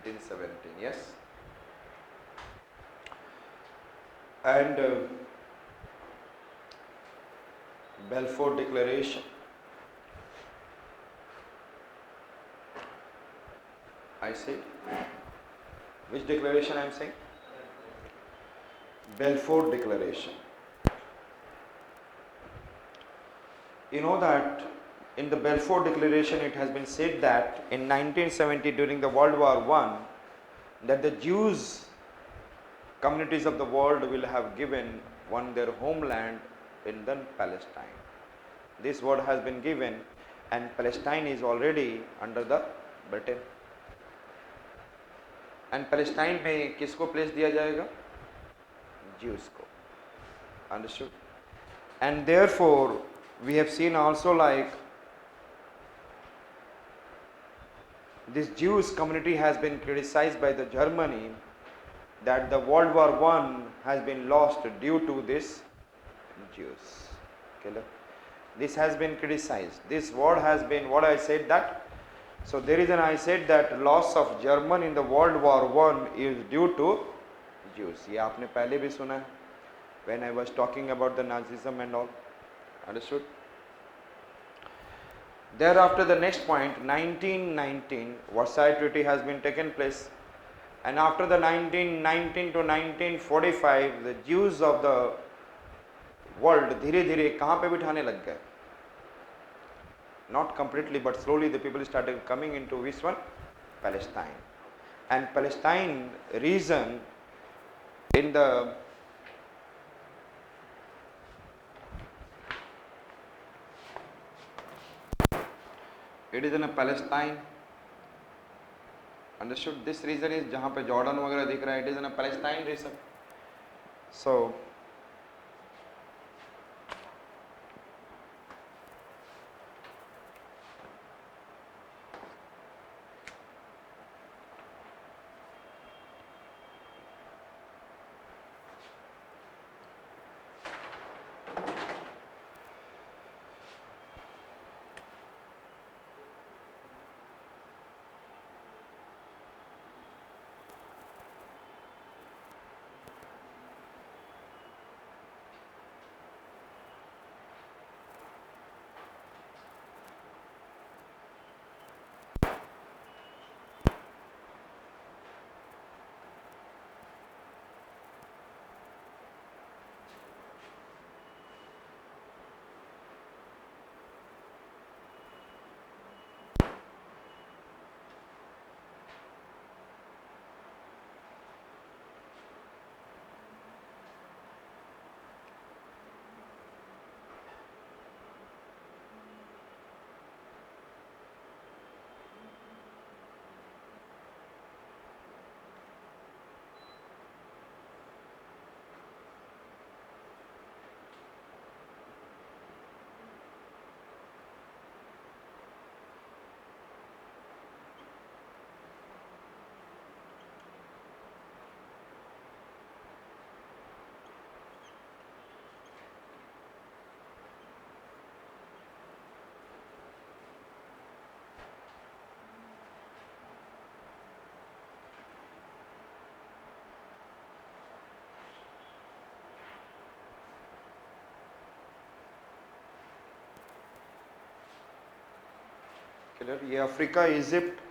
1917, yes. And Balfour Declaration, I say. Which declaration I am saying? Balfour Declaration. You know that in the Balfour Declaration it has been said that in 1970 during the World War I that the Jews communities of the world will have given their homeland in the Palestine. This word has been given and Palestine is already under the Britain. And Palestine में किसको place दिया जाएगा? Jews को. Understood? And therefore we have seen also like this Jewish community has been criticized by the Germany that the World War I has been lost due to this Jews. Okay, this has been criticized. This word has been what I said that. So there is an I said that loss of German in the World War I is due to Jews. ये आपने पहले भी सुना है when I was talking about the Nazism and all. Understood? Thereafter the next point 1919 Versailles Treaty has been taken place. And after the 1919 to 1945 the Jews of the world धीरे धीरे कहाँ पे बिठाने लग गए? Not completely but slowly the people started coming into which one? Palestine. And Palestine region in the it is in a Palestine. Understood? This region is जहाँ पे Jordan वगैरह दिख रहा है, it is in a Palestine region. So ये Africa Egypt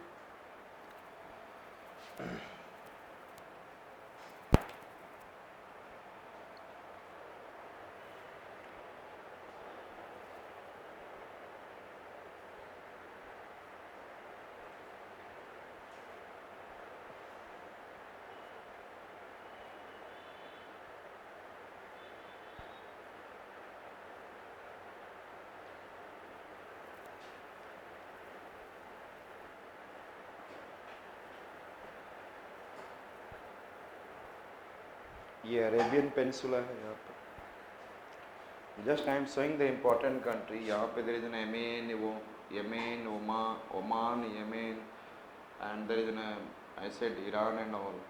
ये Arabian peninsula है यहाँ पे. Just I am showing the important country. यहाँ पे there is an Yemen, Oman, Yemen, and there is an I said Iran and all.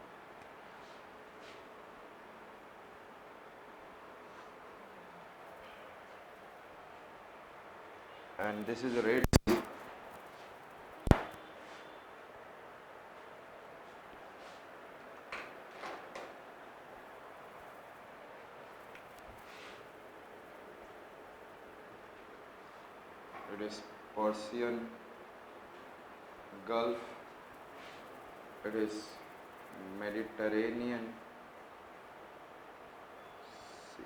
And this is a Red Sea. it is Persian Gulf, it is Mediterranean Sea.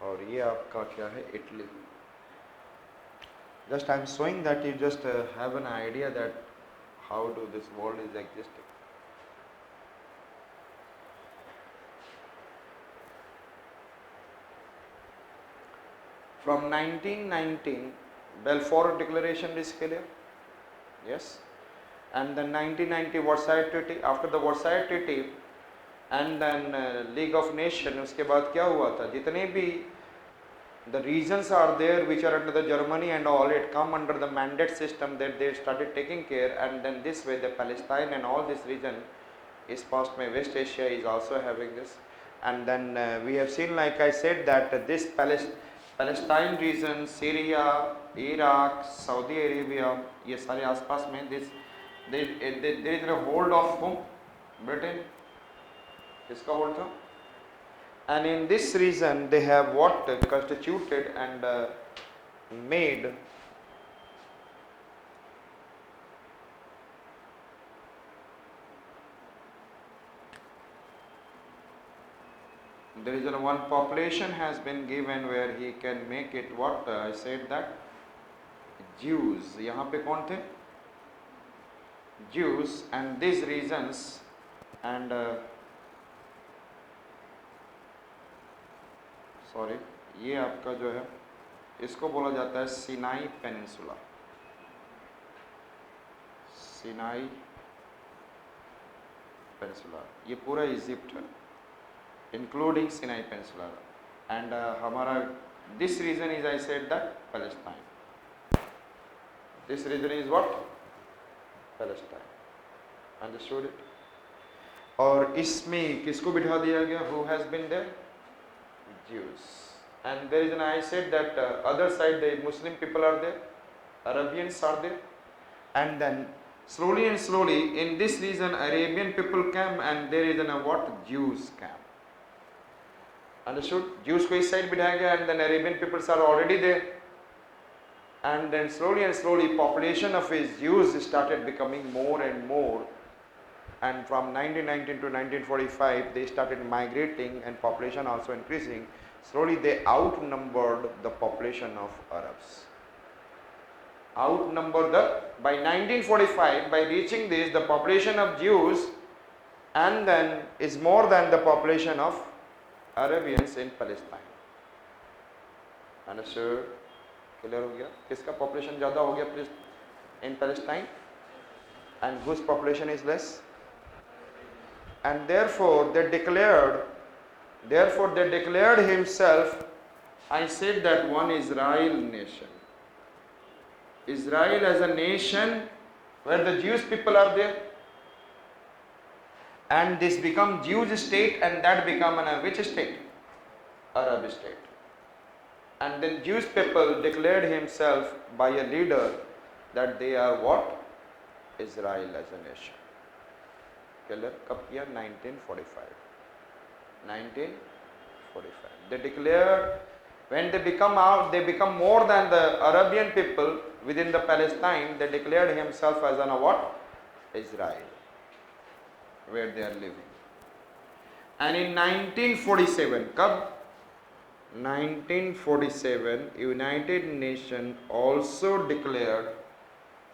और ये आपका क्या है, Italy. Just I am showing that you just have an idea that how do this world is existing. From 1919, Balfour Declaration is clear, yes, and then 1990 Versailles Treaty. After the Versailles Treaty and then League of Nations, उसके बाद क्या हुआ था, जितने भी the regions are there which are under the Germany and all, it come under the mandate system that they started taking care, and then this way the Palestine and all this region is passed by West Asia is also having this, and then we have seen, like I said, that this Palestine region, Syria, Iraq, Saudi Arabia, ये सारे आसपास में this there is a hold of whom? Britain. किसका hold था? And in this region they have what constituted and made there is one population has been given where he can make it what I said that Jews. यहाँ पे कौन थे? Jews, and these regions and sorry, ये आपका जो है इसको बोला जाता है सिनाई पेनिनसुला. सिनाई पेनिनसुला ये पूरा इजिप्ट है, इंक्लूडिंग सिनाई पेनिनसुला, एंड हमारा this region is I said that Palestine. This region is what? Palestine. Understood it? और इसमें किसको बिठा दिया गया? Who has been there? Jews. And there is an, I said that other side the Muslim people are there, Arabians are there, and then slowly and slowly in this region Arabian people came and there is an what? Jews came. Understood? Jews को इस side बिठाया गया and then Arabian peoples are already there, and then slowly population of his Jews started becoming more and more, and from 1919 to 1945 they started migrating and population also increasing. Slowly they outnumbered the population of Arabs. Outnumbered by 1945, by reaching this, the population of Jews and then is more than the population of Arabians in Palestine. Understood? Clear हो गया? किसका population ज़्यादा हो गया in Palestine and whose population is less? And therefore they declared himself, I said that one Israel nation. Israel as a nation where the Jewish people are there, and this become Jewish state, and that become an which state? Arab state. And then Jewish people declared himself by a leader that they are what? Israel as a nation. कब किया? 1945. 1945. They declared, when they become out, they become more than the Arabian people within the Palestine. They declared himself as an what? Israel, where they are living. And in 1947, कब? 1947, United Nations also declared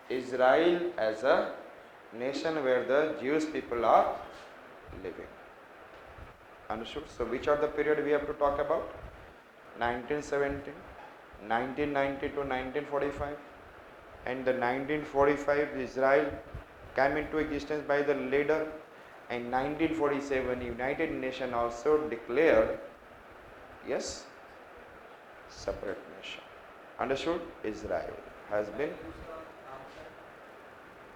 Israel as a nation where the Jewish people are living. Understood? So which are the period we have to talk about? 1917, 1990 to 1945, and the 1945 Israel came into existence by the leader, and 1947 United Nations also declared, yes, separate nation. Understood? Israel has been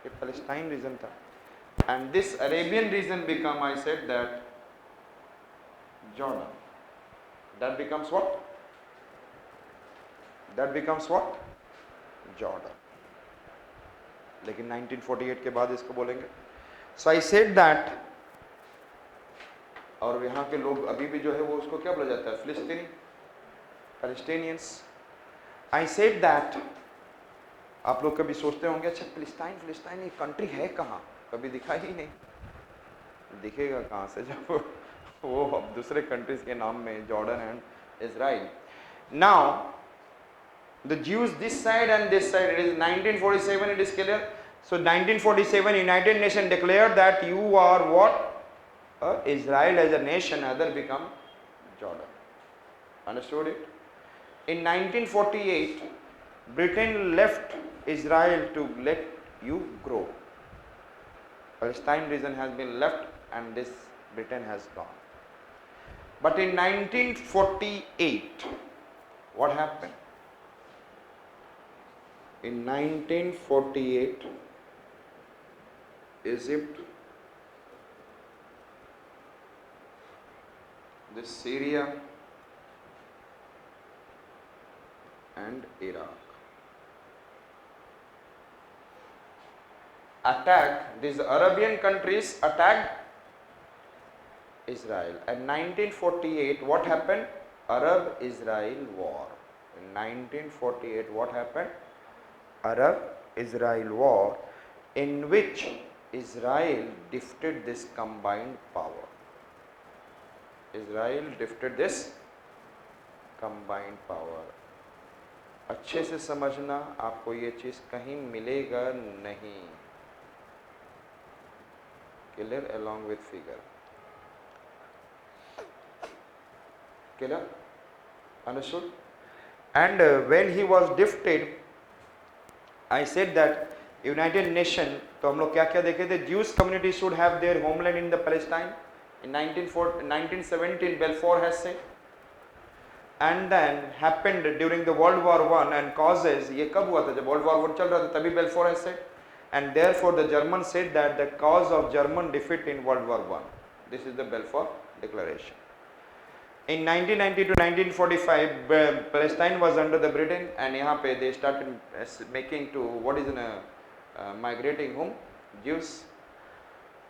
a Palestine region tha. And this Arabian region become, I said that, Jordan. That becomes what? That becomes what? Jordan. लेकिन 1948 के बाद इसको बोलेंगे. सो आई said that, और यहाँ के लोग अभी भी जो है वो उसको क्या बोला जाता है, फिलिस्तीनी, पैलेस्टीनियंस. आई सेड दैट, आप लोग कभी सोचते होंगे अच्छा फिलिस्तीन फिलिस्तीन ये कंट्री है कहाँ, कभी दिखा ही नहीं. दिखेगा कहाँ से जब वो अब दूसरे कंट्रीज के नाम में, Jordan and Israel. Now the Jews this side and this side, it is 1947, it is clear. So 1947 United Nations declared that you are what, Israel as a nation, other become Jordan. Understood it? In 1948 Britain left Israel to let you grow. Palestine region has been left and this Britain has gone. But in 1948 what happened? In 1948, Egypt, the Syria and Iraq attacked, these Arabian countries attacked Israel. And 1948, what happened? Arab-Israel war. In 1948, what happened? Arab-Israel war, in which Israel defeated this combined power. Israel defeated this combined power. अच्छे से समझना, आपको ये चीज़ कहीं मिलेगा नहीं. Clear along with figure. Clear? Understood? And when he was defeated, I said that United Nation, तो हम लोग क्या क्या देखे थे, Jewish community should have their homeland in the Palestine. In 1917 Balfour has said, and then happened during the World War I and causes, ये कब हुआ था, जब World War I चल रहा था तभी Balfour has said, and therefore the Germans said that the cause of German defeat in World War I. This is the Balfour Declaration. In 1990 to 1945, Palestine was under the Britain, and यहाँ पे they started making to what is migrating whom, Jews,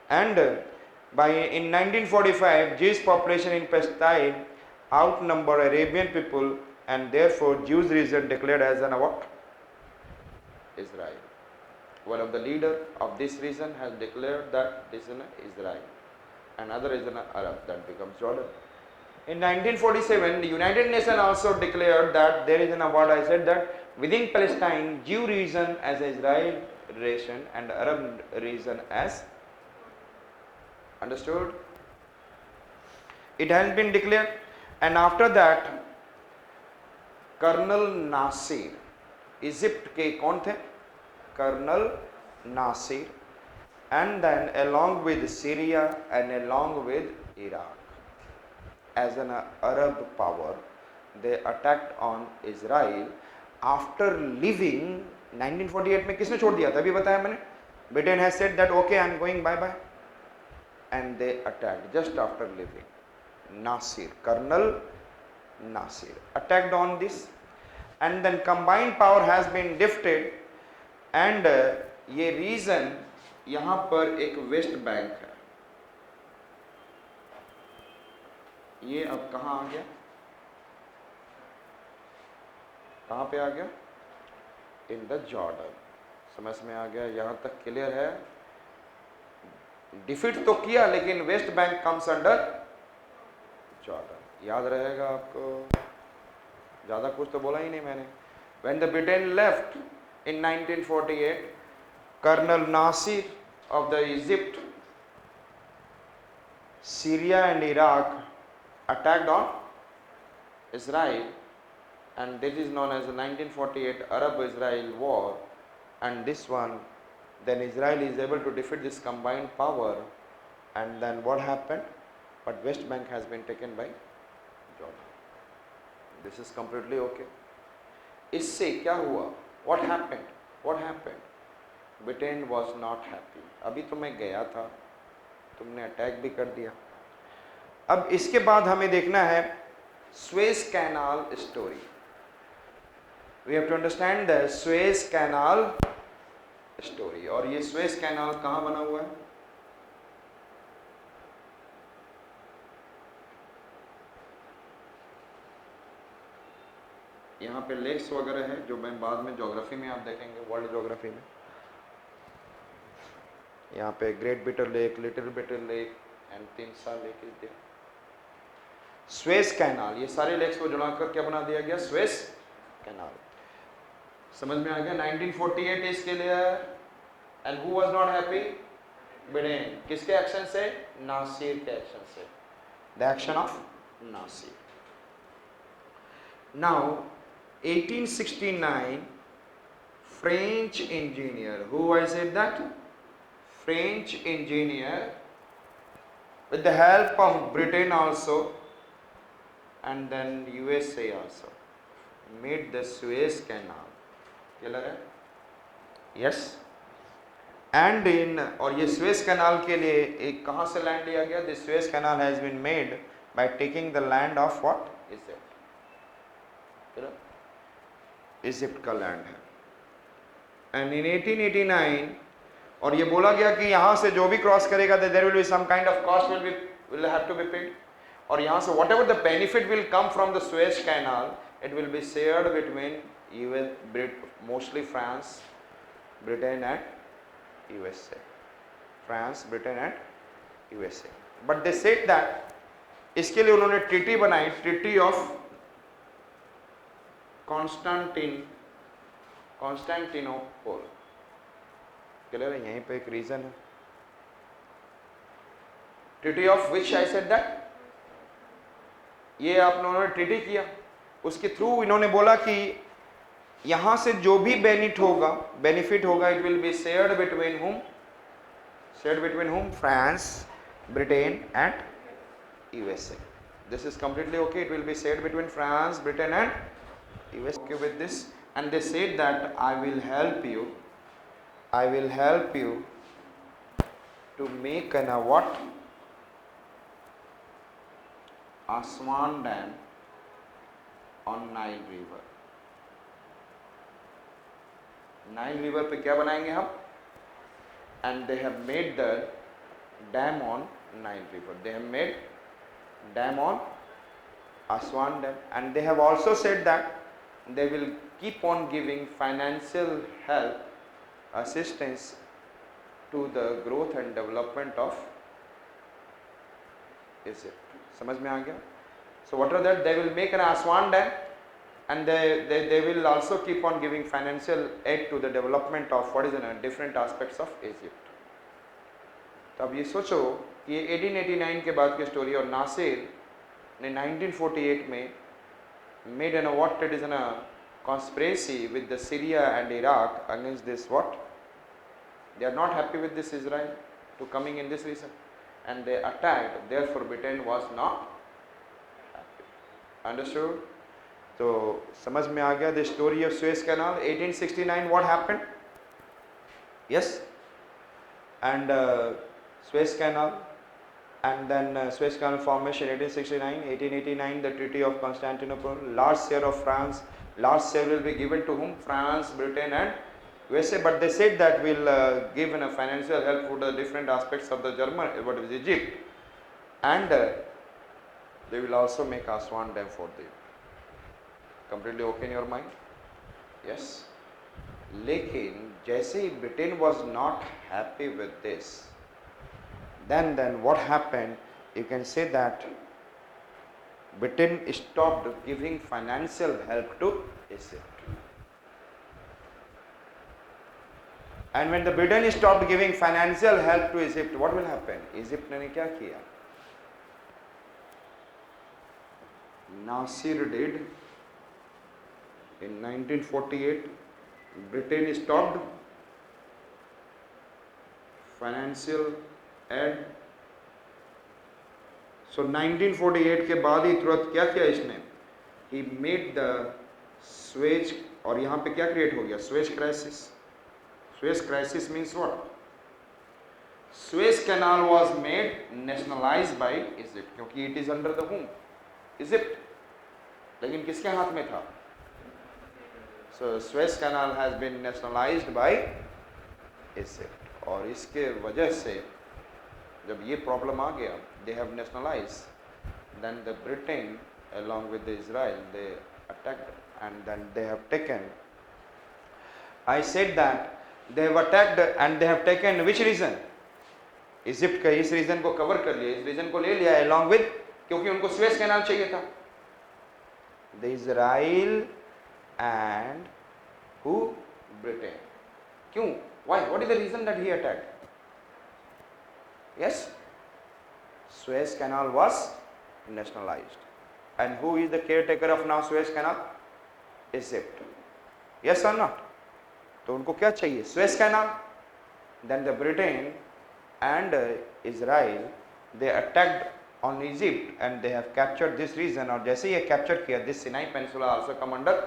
and in 1945 Jewish population in Palestine outnumber Arabian people, and therefore Jews region declared as an what? Israel. One of the leader of this region has declared that this is an Israel, and other is an Arab, that becomes Jordan. In 1947, the United Nations also declared that there is an award. I said that within Palestine, Jew region as Israel region and Arab region as, understood? It has been declared, and after that, Colonel Nasir, Egypt के कौन थे? Colonel Nasir, and then along with Syria and along with Iraq, as an Arab power, they attacked on Israel after leaving. 1948 में किसने छोड़ दिया था, अभी बताया मैंने. Britain has said that okay, I am going, bye bye, and they attacked just after leaving. Nasir, Colonel Nasir attacked on this, and then combined power has been defeated, and ये reason यहाँ पर एक West Bank है. ये अब कहाँ आ गया, कहाँ पे आ गया? In the Jordan. समझ में आ गया, यहाँ तक क्लियर है. डिफीट तो किया, लेकिन West Bank comes under Jordan. याद रहेगा आपको, ज़्यादा कुछ तो बोला ही नहीं मैंने. When the Britain left in 1948, Colonel Nasir of the Egypt, Syria and Iraq attacked on Israel, and this is known as the 1948 Arab-Israel war. And this one, then Israel is able to defeat this combined power, and then what happened? But West Bank has been taken by Jordan. This is completely okay. इससे क्या हुआ? What happened? What happened? Britain was not happy. अभी तो मैं गया था, तुमने attack भी कर दिया. अब इसके बाद हमें देखना है Suez Canal story. We have to understand the Suez Canal story. और ये स्वेज कैनाल कहाँ बना हुआ है? यहाँ पे लेक्स वगैरह है जो मैं बाद में ज्योग्राफी में आप देखेंगे, वर्ल्ड ज्योग्राफी में। यहाँ पे great bitter lake, little bitter lake and Timsah lake is there. Suez canal, ये सारे लेक्स को जुड़ाकर क्या बना दिया गया? Suez canal. समझ में आ गया? 1948 इसके लिए। And who was not happy? Britain. किसके एक्शन से? नासिर के एक्शन से। The action of Nasser. Now 1869 French engineer, who I said that? French engineer with the help of Britain also and then USA also made the Suez Canal. Clear है? Yes. And in, और ये Suez Canal के लिए एक कहाँ से land लिया गया? The Suez Canal has been made by taking the land of what? Egypt. Egypt का लैंड है। एंड इन 1889 और ये बोला गया कि यहाँ से जो भी क्रॉस करेगा there will be some kind of cost will have to be paid. और यहाँ से whatever the benefit will come from the Suez canal it will be shared between US, mostly France, Britain and USA. France, Britain and USA. But they said that इसके लिए उन्होंने treaty बनाई, treaty of Constantinople. Clear है? यहीं पे एक reason है। Treaty of which I said that, ये आप लोगों ने ट्रीटी किया, उसके थ्रू इन्होंने बोला कि यहां से जो भी बेनिफिट होगा it will be shared between whom? France, Britain and USA. This is completely okay. It will be shared between France, Britain and US. Okay with this, and they said that I will help you to make an what? Aswan Dam on Nile River. Nile River पे क्या बनाएंगे हम? And they have made the dam on Nile River. They have made dam on Aswan Dam, and they have also said that they will keep on giving financial help, assistance to the growth and development of Egypt. समझ में आ गया? So what are that? They will make an Aswan Dam and they will also keep on giving financial aid to the development of what is in different aspects of Egypt. तो अब ये सोचो कि ये 1889 के बाद की स्टोरी, और नासिर ने 1948 में made an what it is in a conspiracy with the Syria and Iraq against this what? They are not happy with this Israel to coming in this region and they attacked. Therefore Britain was not happy. Understood? So समझ में आ गया? The story of Suez Canal 1869 what happened? Yes. And Suez Canal. And then Suez Canal formation 1869, 1889 the Treaty of Constantinople. Large share of France, large share will be given to whom? France, Britain and USA. But they said that we'll give a financial help for the different aspects of the what is Egypt, and they will also make Aswan Dam for them. Completely okay in your mind? Yes. लेकिन जैसे ही Britain was not happy with this, then what happened? You can say that Britain stopped giving financial help to Egypt. And when the Britain stopped giving financial help to Egypt, what will happen? Egypt ने क्या किया? Nasir did in 1948. Britain stopped financial aid. So 1948 के बाद ही तुरंत क्या किया इसने? He made the Suez, और यहाँ पे क्या क्रिएट हो गया? Suez crisis. Suez crisis means what? Suez Canal was made nationalized by Egypt, क्योंकि it is under the whom? Egypt. लेकिन किसके हाथ में था? So Suez Canal has been nationalized by Egypt. और इसके वजह से जब ये प्रॉब्लम आ गया, they have nationalize, then the Britain along with the Israel, they attacked and then they have taken, I said that they have attacked and they have taken which region? Egypt का इस reason को cover कर लिया, इस reason को ले लिया along with, क्योंकि उनको स्वेज कैनाल चाहिए था। The Israel and who? Britain. क्यों? Why? What is the reason that he attacked? Yes, Suez canal was nationalized. And who is the caretaker of now Suez Canal? Egypt. Yes or not? तो उनको क्या चाहिए? Suez Canal. Then the Britain and Israel, they attacked on Egypt and they have captured this region. और जैसे ये capture किया, this Sinai Peninsula also come under,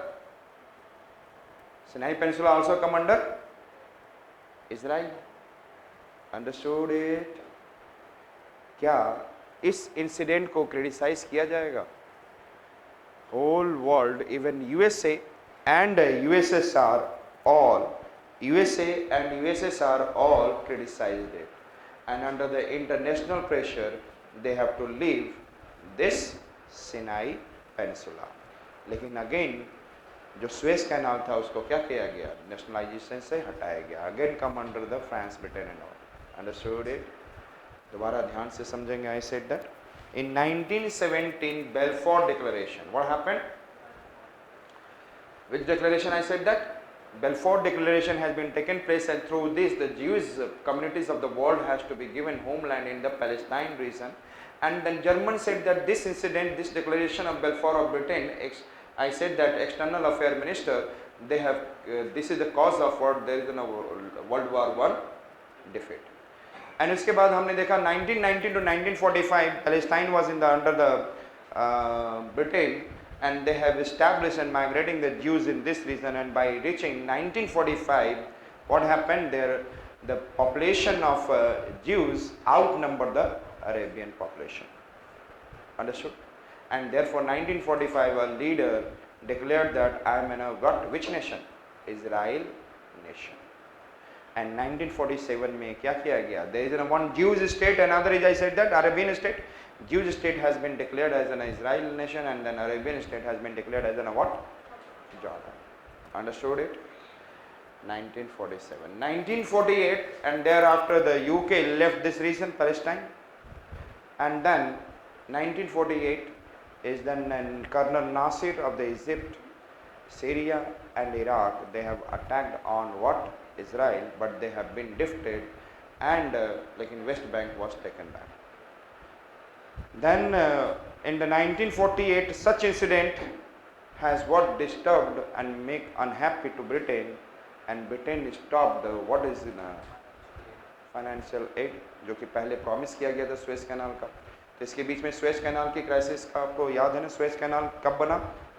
Sinai Peninsula also come under Israel. Understood it? क्या इस incident को criticize किया जाएगा? Whole world, even USA and USSR, all USA and USSR all criticized it, and under the international pressure they have to leave this Sinai peninsula. लेकिन again जो Suez canal था उसको क्या किया गया? नेशनलाइजेशन से हटाया गया। Again come under the France, Britain and all. Understood it? दोबारा ध्यान से समझेंगे। I said that in 1917 Balfour Declaration, what happened? Which declaration? I said that Balfour Declaration has been taken place, and through this the Jewish communities of the world has to be given homeland in the Palestine region. And then Germans said that this incident, this declaration of Balfour of Britain, I said that external affair minister, they have this is the cause of what there is a World War I defeat. And उसके बाद हमने देखा 1919 to 1945 Palestine was in the under the Britain, and they have established and migrating the Jews in this region, and by reaching 1945 what happened there, the population of Jews outnumber the Arabian population. Understood? And therefore 1945 a leader declared that I am in a what, which nation? Israel nation. And 1947 में क्या किया गया? There is one Jewish state, another is, I said that, Arabian state. Jewish state has been declared as an Israel nation, and then Arabian state has been declared as an what? Jordan. Understood it? 1947. 1948, and thereafter the UK left this region, Palestine. And then 1948 is then Colonel Nasser of the Egypt, Syria and Iraq, they have attacked on what? Israel, but they have been defeated, and like in West Bank was taken back. Then in the 1948 such incident has what disturbed and make unhappy to Britain, and Britain stopped what is in financial aid जो कि पहले promise किया गया था Suez canal का। तो इसके बीच में स्वेज कैनाल की क्राइसिस का आपको याद है ना? स्वेज कैनाल कब बना?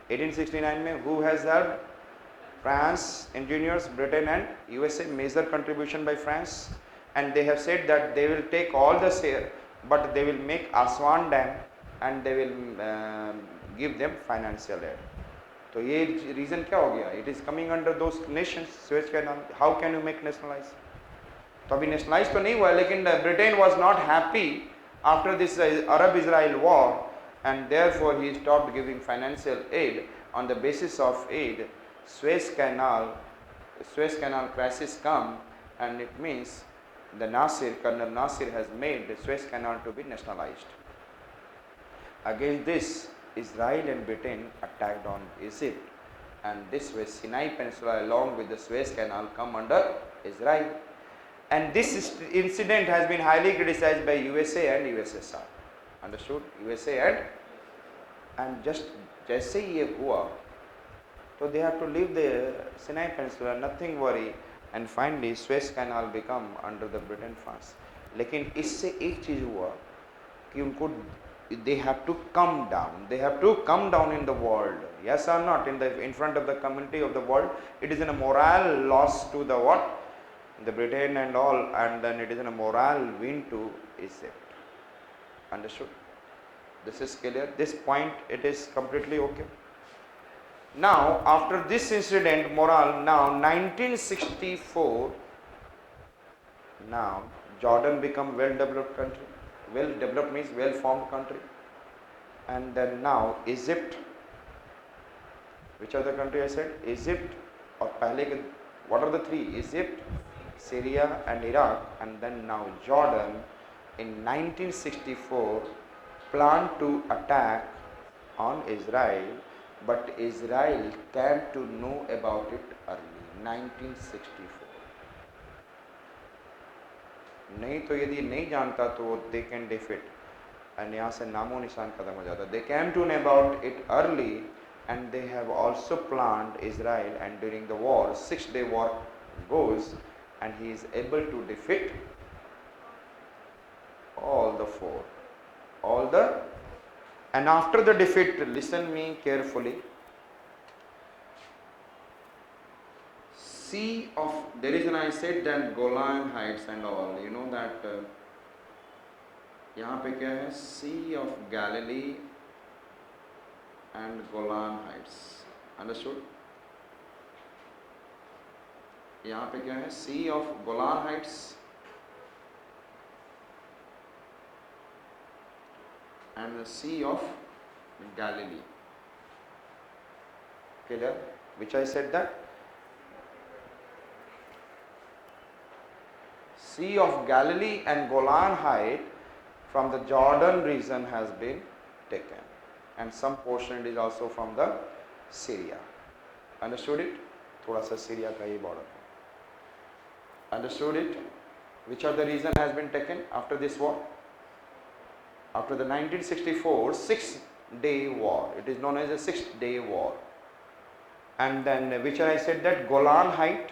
1869 में। Who has helped? France engineers, Britain and USA, major contribution by France, and they have said that they will take all the share, but they will make Aswan Dam and they will give them financial aid. तो ये reason क्या हो गया? It is coming under those nations, Suez Canal. How can you make nationalize? तो अभी nationalize तो नहीं हुआ, लेकिन Britain was not happy after this Arab-Israel war, and therefore he stopped giving financial aid. On the basis of aid, Suez Canal crisis come, and it means the Colonel Nasser has made the Suez Canal to be nationalized. Against this, Israel and Britain attacked on Egypt, and this way Sinai Peninsula along with the Suez Canal come under Israel. And this incident has been highly criticized by USA and USSR. Understood? USA and just जैसे ये हुआ, so they have to leave the Sinai Peninsula, nothing worry, and finally Suez Canal become under the Britain France. लेकिन इससे एक चीज हुआ कि उनको they have to come down in the world, yes or not, in front of the community of the world. It is a moral loss to the what? The Britain and all, and then it is a moral win to Egypt. Understood? This is clear. This point, it is completely okay. Now after this incident, moral, now 1964 Now Jordan become well developed country. Well developed means well formed country. And then now Egypt, which are the country I said? Egypt or पहले के, what are the three? Egypt, Syria and Iraq, and then now Jordan in 1964 planned to attack on Israel, but Israel came to know about it early 1964. नहीं तो यदि नहीं जानता तो they can defeat and यहाँ से नामो निशान खत्म हो जाता. They came to know about it early and they have also planned Israel, and during the war, 6-day war goes and he is able to defeat all the four. And after the defeat, listen me carefully, sea of, there is an, I said that Golan Heights and all, you know that यहाँ पे क्या है, Sea of Galilee and Golan Heights, understood? यहाँ पे क्या है, Sea of Golan Heights and the Sea of Galilee. Clear? Which I said that Sea of Galilee and Golan Height from the Jordan region has been taken, and some portion is also from the Syria. Understood it? थोड़ा सा Syria का ही border. Understood it? Which are the region has been taken after this war? After the 1964 6-day war, it is known as a 6-day war. And then which I said that Golan Height,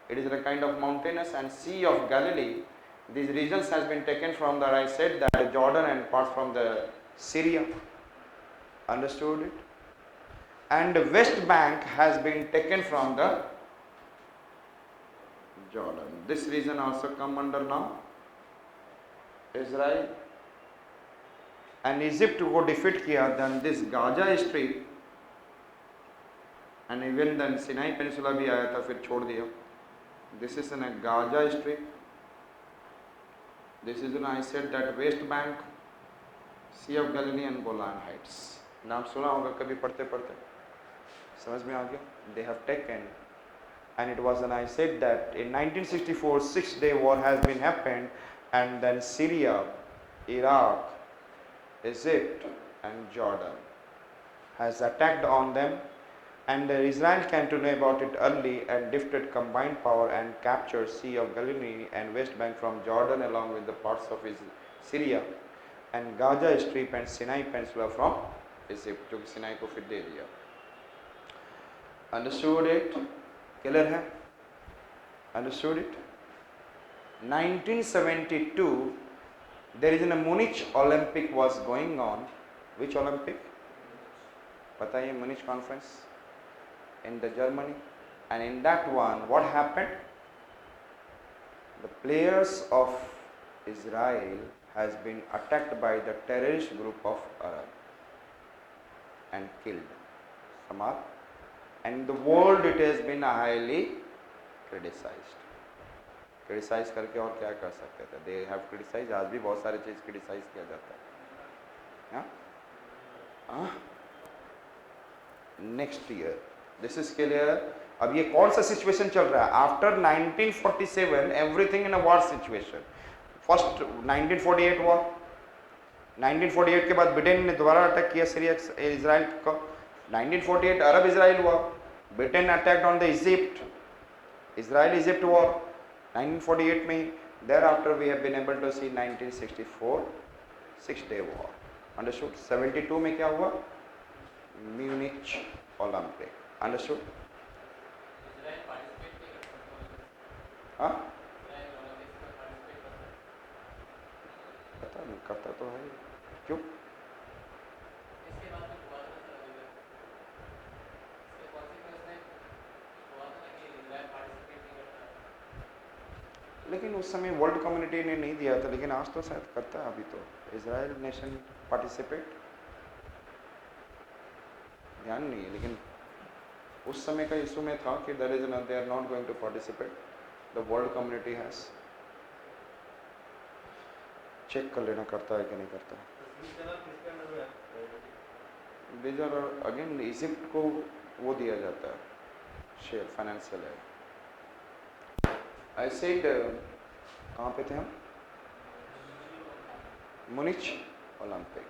it is a kind of mountainous, and Sea of Galilee, these regions has been taken from the, I said that Jordan and parts from the Syria. Understood it? And the West Bank has been taken from the Jordan. This region also come under now Israel. And Egypt को defeat किया, then this Gaza Strip and even then Sinai Peninsula भी आया था, फिर छोड़ दिया. This is in a Gaza Strip. This is in, I said that West Bank, Sea of Galilee and Golan Heights. नाम सुना होगा कभी पढ़ते पढ़ते, समझ में आ गया? They have taken, and it was, and I said that in 1964 6-day war has been happened, and then Syria, Iraq, Egypt and Jordan has attacked on them, and Israel came to know about it early and defeated combined power and captured Sea of Galilee and West Bank from Jordan along with the parts of Syria and Gaza Strip and Sinai Peninsula from Egypt, जो कि सिनाई को फिर दे दिया. Understood it? Clear है? Understood it? 1972 there is a Munich Olympic was going on. Which Olympic? बताइए, Munich conference in the Germany. And in that one, what happened? The players of Israel has been attacked by the terrorist group of Arab and killed. Samar. And in the world it has been highly criticized. Criticize करके और क्या कर सकते थे? They have criticize. आज भी बहुत सारी चीज़ क्रिटिसाइज किया जाता है. Next year this is clear. अब ये कौन सा सिचुएशन चल रहा है? After 1947 everything in a war situation. First 1948 war, 1948 के बाद ब्रिटेन ने दोबारा अटैक किया सीरिया इजराइल को. 1948 Arab Israel war, Britain attacked on the Egypt, Israel Egypt war 1948 में. thereafter we have been able to see 1964 6-day war. Understood? 72 में क्या हुआ? Munich Olympic. Understood? हाँ, पता नहीं, करता तो है. क्यों? लेकिन उस समय वर्ल्ड कम्युनिटी ने नहीं दिया था, लेकिन आज तो शायद करता है. अभी तो इजराइल नेशन पार्टिसिपेट, ध्यान नहीं है, लेकिन उस समय का इशू में था कि they are not going to participate. The world community has check कर लेना करता है कि नहीं करता। these are again इजिप्ट को वो दिया जाता है शेयर फाइनेंशियल है। आई सेड कहाँ पे थे हम? Munich Olympic.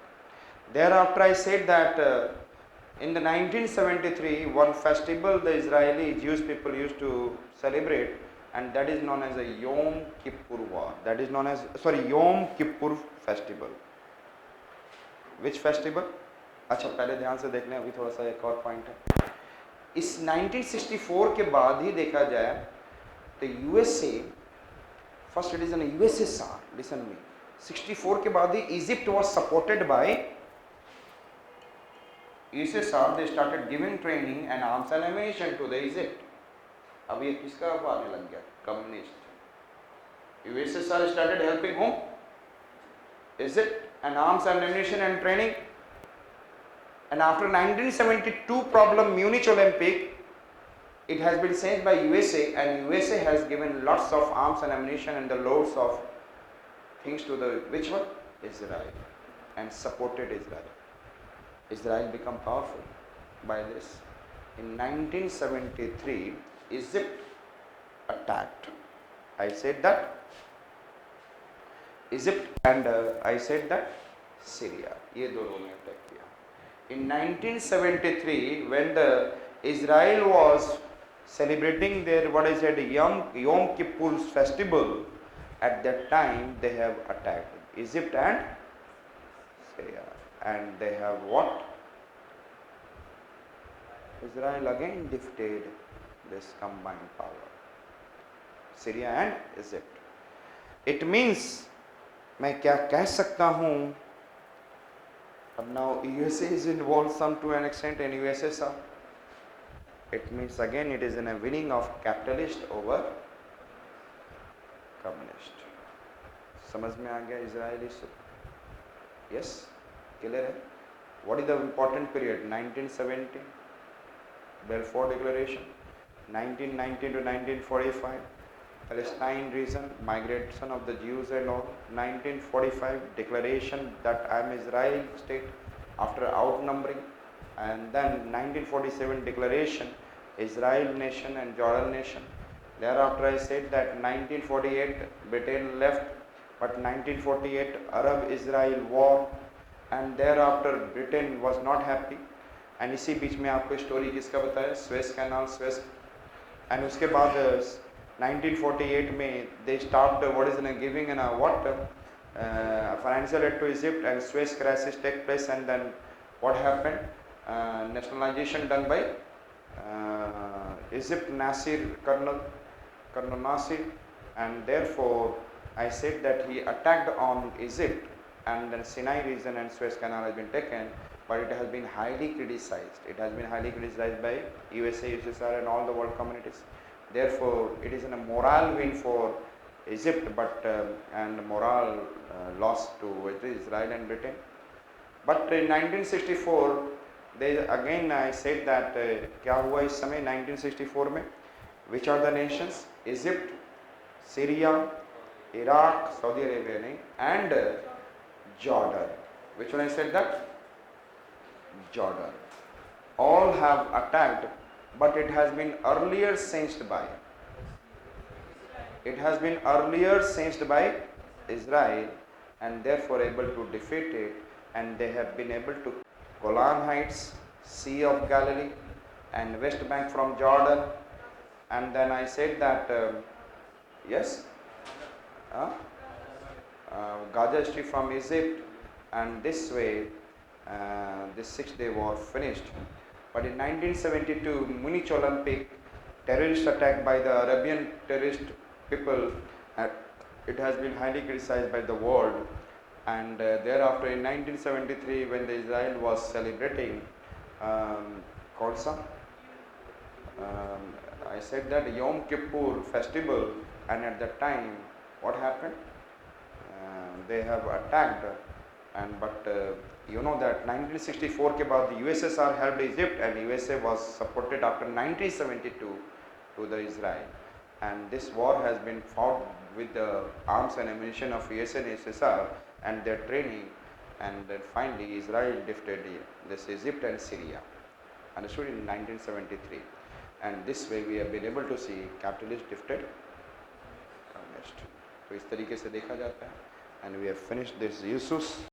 Thereafter I said that in the 1973 one festival the Israeli Jewish people used to celebrate, and that is known as a Yom Kippur War. That is known as Yom Kippur Festival. Which festival? अच्छा पहले ध्यान से देख लें, अभी थोड़ा सा एक और पॉइंट है। इस 1964 के बाद ही देखा जाए तो USA first it is an USSR, listen me, 64 के बाद ही Egypt was supported by USSR, they started giving training and arms and ammunition to the Egypt. अब ये किसका आने लग गया? Communist. USSR started helping home Egypt and arms and ammunition and training, and after 1972 problem Munich Olympic, it has been changed by USA, and USA has given lots of arms and ammunition and the loads of things to the which one? Israel, and supported Israel. Israel become powerful by this. In 1973 Egypt attacked. I said that Egypt, and I said that Syria, ये दोनों ने attack किया। In 1973 when the Israel was celebrating their Yom Kippur Festival, at that time they have attacked Egypt and Syria, and they have what? Israel again defeated this combined power, Syria and Egypt. It means मैं क्या कह सकता हूँ? Now USA is involved some to an extent in USSR. It means again it is in a winning of capitalist over communist. समझ में आ गया Israeli से? Yes, clear है? What is the important period? 1970 Balfour Declaration, 1919 to 1945 Palestine region, migration of the Jews and all, 1945 declaration that I am Israel state after outnumbering, and then 1947 declaration Israel nation and Jordan nation. Thereafter I said that 1948 Britain left, but 1948 Arab-Israel war, and thereafter Britain was not happy, and इसी बीच में आपको story किसका बताया? Suez Canal, Suez, and उसके बाद 1948 में they start giving financial aid to Egypt, and Suez crisis take place, and then what happened? Nationalization done by Egypt, Colonel Nasir, and therefore I said that he attacked on Egypt, and then Sinai region and Suez Canal has been taken, but it has been highly criticized. It has been highly criticized by USA, USSR and all the world communities. Therefore, it is a moral win for Egypt, but and moral loss to Israel and Britain. But in 1964, they again I said that क्या हुआ इस समय 1964 में? Which are the nations? Egypt, Syria, Iraq, Saudi Arabia नहीं, and Jordan. Which one I said that? Jordan. All have attacked, but it has been earlier sensed by Israel, and therefore able to defeat it, and they have been able to Golan Heights, Sea of Galilee, and West Bank from Jordan, and then I said that yes, Gaza Strip from Egypt, and this way this 6-day war finished. But in 1972 Munich Olympic, terrorist attack by the Arabian terrorist people, it has been highly criticized by the world, and thereafter in 1973 when the Israel was celebrating I said that Yom Kippur Festival, and at that time what happened? They have attacked, and but you know that 1964 के बाद USSR helped Egypt, and USA was supported after 1972 to the Israel, and this war has been fought with the arms and ammunition of USA and USSR, and their training, and then finally Israel defeated this Egypt and Syria, understood in 1973, and this way we have been able to see capitalist defeated communist. तो इस तरीके से देखा जाता है, and we have finished this usus.